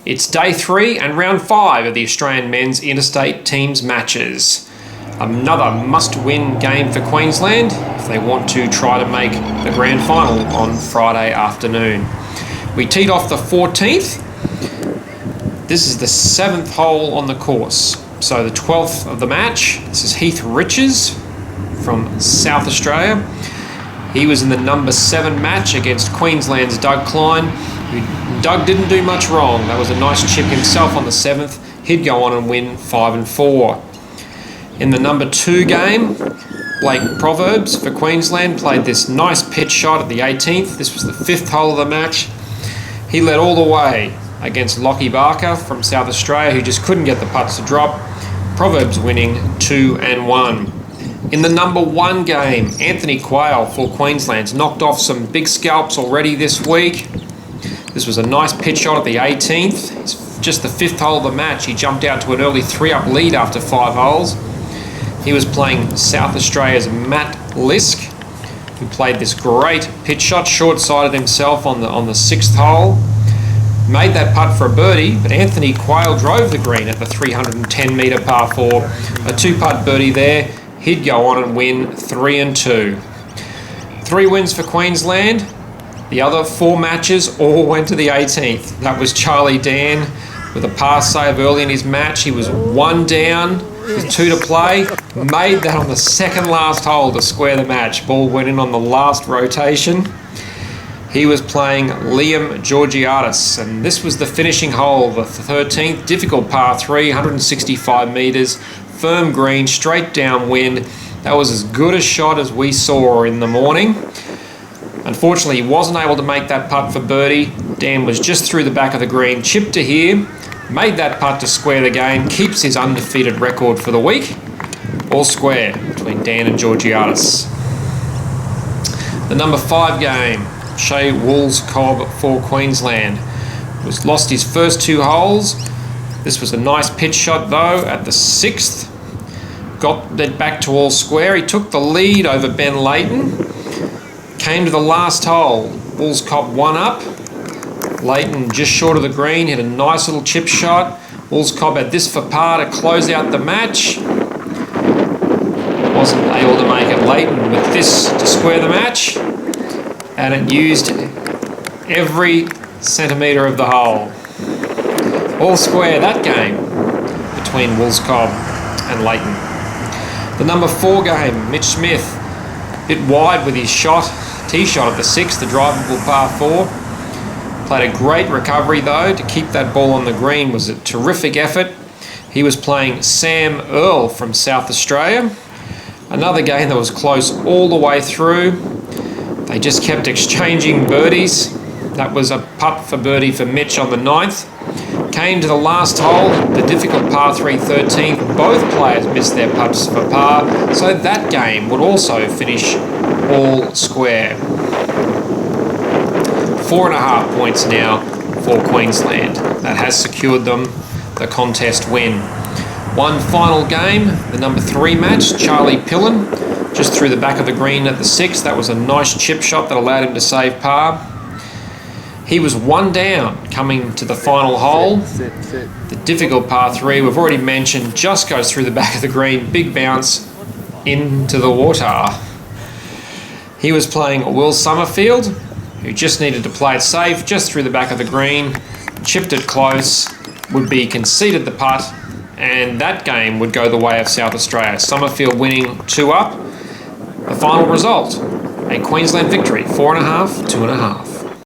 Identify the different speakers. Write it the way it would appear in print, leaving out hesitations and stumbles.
Speaker 1: It's day 3 and round 5 of the Australian men's interstate teams matches. Another must-win game for Queensland if they want to try to make the grand final on Friday afternoon. We teed off the 14th. This is the 7th hole on the course. So the 12th of the match. This is Heath Riches from South Australia. He was in the number 7 match against Queensland's Klein. Doug didn't do much wrong. That was a nice chip himself on the 7th. He'd go on and win 5 and 4. In the number 2 game, Proverbs for Queensland played this nice pitch shot at the 18th. This was the 5th hole of the match. He led all the way against Lockie Barker from South Australia, who just couldn't get the putts to drop. Proverbs winning 2 and 1. In the number 1 game, Anthony Quayle for Queensland's knocked off some big scalps already this week. This was a nice pitch shot at the 18th. It's just the 5th hole of the match. He jumped out to an early 3-up lead after 5 holes. He was playing South Australia's Matt Lisk, who played this great pitch shot, short-sided himself on the 6th hole. Made that putt for a birdie, but Anthony Quayle drove the green at the 310-metre par 4. A 2-putt birdie there. He'd go on and win 3 and 2. 3 wins for Queensland. The other 4 matches all went to the 18th. That was Dann with a par save early in his match. He was 1 down with 2 to play. Made that on the 2nd last hole to square the match. Ball went in on the last rotation. He was playing Liam Georgiadis, and this was the finishing hole, the 13th. Difficult par 3, 165 metres. Firm green, straight downwind. That was as good a shot as we saw in the morning. Unfortunately, he wasn't able to make that putt for birdie. Dann was just through the back of the green, chipped to here, made that putt to square the game, keeps his undefeated record for the week. All square between Dann and Georgiadis. The number 5 game, Shae Wools-Cobb for Queensland, lost his first 2 holes. This was a nice pitch shot though at the 6th. Got it back to all square. He took the lead over Ben Leighton. Came to the last hole. Wools-Cobb 1 up. Leighton just short of the green, hit a nice little chip shot. Wools-Cobb had this for par to close out the match. Wasn't able to make it. Leighton with this to square the match. And it used every centimetre of the hole. All square that game between Wools-Cobb and Leighton. The number 4 game, Mitch Smith, bit wide with his tee shot at the 6th, the drivable par 4. Played a great recovery though. To keep that ball on the green was a terrific effort. He was playing Sam Earl from South Australia. Another game that was close all the way through. They just kept exchanging birdies. That was a putt for birdie for Mitch on the 9th. Came to the last hole, the difficult par 3 13th. Both players missed their putts for par, so that game would also finish all square. 4.5 points now for Queensland. That has secured them the contest win. One final game, the number 3 match, Charlie Pilon, just through the back of the green at the 6th. That was a nice chip shot that allowed him to save par. He was 1 down coming to the final hole. The difficult par 3, we've already mentioned, just goes through the back of the green. Big bounce into the water. He was playing Will Summerfield, who just needed to play it safe, just through the back of the green. Chipped it close, would be conceded the putt, and that game would go the way of South Australia. Summerfield winning 2 up. The final result, a Queensland victory, 4.5, 2.5.